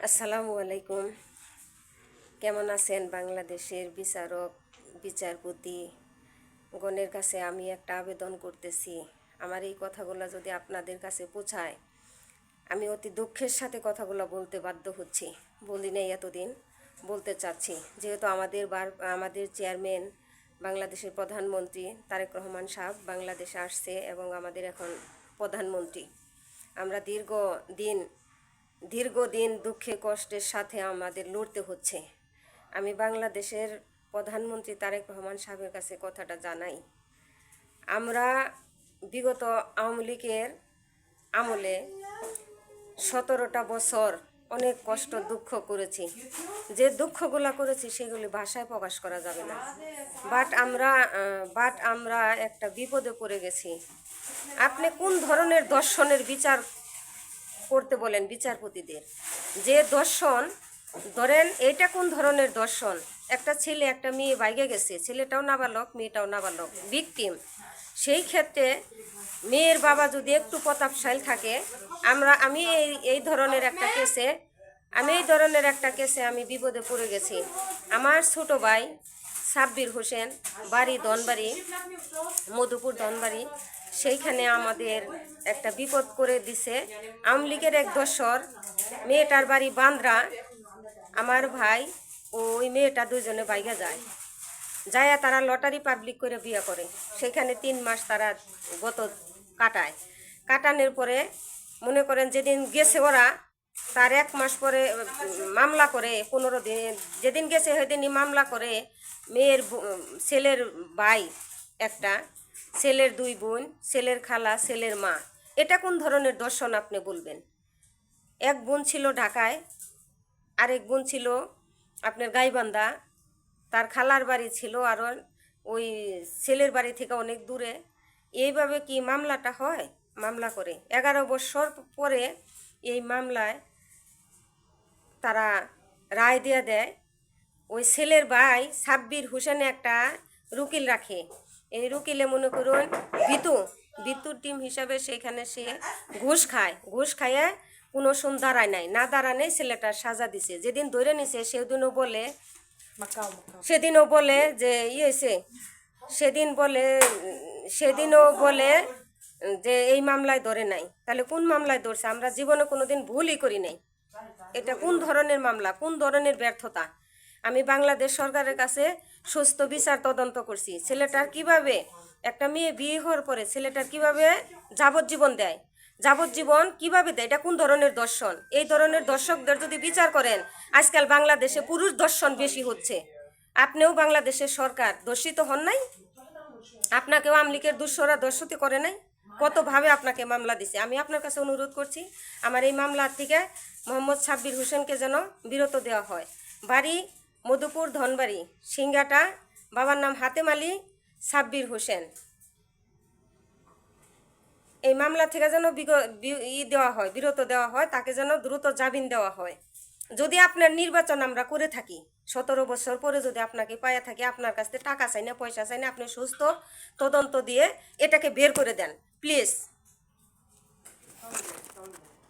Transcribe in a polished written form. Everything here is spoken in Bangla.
আসসালামু আলাইকুম। কেমন আছেন? বাংলাদেশের বিচারক বিচারপতি গণের কাছে আমি একটা আবেদন করতেছি। আমার এই কথাগুলো যদি আপনাদের কাছে পৌঁছায়, আমি অতি দুঃখের সাথে কথাগুলো বলতে বাধ্য হচ্ছি। বলি নাই এতদিন, বলতে চাচ্ছি। যেহেতু আমাদের চেয়ারম্যান বাংলাদেশের প্রধানমন্ত্রী তারেক রহমান সাহেব বাংলাদেশে আসছে এবং আমাদের এখন প্রধানমন্ত্রী। আমরা দীর্ঘদিন দুঃখে কষ্টের সাথে আমাদের লড়তে হচ্ছে। আমি বাংলাদেশের প্রধানমন্ত্রী তারেক রহমান সাহেবের কাছে কথাটা জানাই। আমরা বিগত আওয়ামী লীগের আমলে 17টা বছর অনেক কষ্ট দুঃখ করেছি। যে দুঃখগুলো করেছি সেগুলি ভাষায় প্রকাশ করা যাবে না। বাট আমরা একটা বিপদে পড়ে গেছি। আপনি কোন ধরনের দর্শনের বিচার করতে বলেন বিচারপতিদের? যে দর্শন ধরেন, এইটা কোন ধরনের দর্শন? একটা ছেলে একটা মেয়ে বাইকে গেছে, ছেলেটাও নাবালক মেয়েটাও নাবালক, ভিকটিম। সেই ক্ষেত্রে মেয়ের বাবা যদি একটু প্রতাপশালী থাকে, আমি এই ধরনের একটা কেসে আমি বিপদে পড়ে গেছি। আমার ছোট ভাই সাব্বির হোসেন, বাড়ি ধনবাড়ি, মধুপুর ধনবাড়ি, সেইখানে আমাদের একটা বিপদ করে দিছে আওয়ামী লীগের এক দোসর। মেয়েটার বাড়ি বান্দ্রা। আমার ভাই ওই মেয়েটা দুজনে বাইকে যায়, তারা লটারি পাবলিক করে বিয়ে করে। সেখানে 3 মাস তারা কাটানোর পরে মনে করেন যেদিন গেছে ওরা, তার 1 মাস পরে মামলা করে, 15 দিন যেদিন গেছে সেদিনই মামলা করে। ছেলের ভাই একটা, ছেলের 2 বোন, ছেলের খালা, ছেলের মা। এটা কোন ধরনের দর্শন আপনি বলবেন? এক বোন ছিল ঢাকায়, আরেক বোন ছিল আপনার গাইবান্ধা, তার খালার বাড়ি ছিল আরও ওই ছেলের বাড়ি থেকে অনেক দূরে। এইভাবে কি মামলাটা হয়? মামলা করে 11 বছর পরে এই মামলায় তারা রায় দিয়ে দেয়। ওই ছেলের ভাই সাব্বির হোসেনে একটা উকিল রাখে। এই উকিলে মনে করুন বিতুর টিম হিসাবে সেখানে সে ঘুষ খাইয়ে কোনো সোম দাঁড়ায় নাই, না দাঁড়ানে ছেলেটার সাজা দিছে। যেদিন ধরে নিছে সেদিনও বলে যে সেদিনও বলে যে এই মামলায় ধরে নাই। তাহলে কোন মামলায় ধরছে? আমরা জীবনে কোনোদিন ভুলই করি নাই। এটা কোন ধরনের মামলা, কোন ধরনের ব্যর্থতা? আমি বাংলাদেশ সরকারের কাছে সুস্থ বিচার তদন্ত করছি। ছেলেটার কিভাবে, একটা মেয়ে বিয়ে হওয়ার পরে ছেলেটার কিভাবে যাবজ্জীবন দেয়, কিভাবে দেয়? এটা কোন ধরনের দর্শন? এই ধরনের দর্শকদের যদি বিচার করেন, আজকাল বাংলাদেশে পুরুষ দর্শন বেশি হচ্ছে। আপনিও বাংলাদেশের সরকার দর্শিত হন নাই? আপনাকেও আওয়ামী লীগের দুঃসরা দর্শিত করে নাই? কতভাবে আপনাকে মামলা দিছে। আমি আপনার কাছে অনুরোধ করছি, আমার এই মামলার থেকে মোহাম্মদ সাব্বির হোসেনকে যেন বিরত দেওয়া হয়। বাড়ি মধুপুর ধনবাড়ি, সিঙ্গাটা, বাবার নাম হাতেম আলী, সাব্বির হোসেন। এই মামলা থেকে যেন বিরত দেওয়া হয়, তাকে যেন দ্রুত জামিন দেওয়া হয়। যদি আপনার নির্বাচন আমরা করে থাকি, 17 বছর পরে যদি আপনাকে পাইয়া থাকি, আপনার কাছ থেকে টাকা চাই না, পয়সা চাই না, আপনি সুস্থ তদন্ত দিয়ে এটাকে বের করে দেন প্লিজ।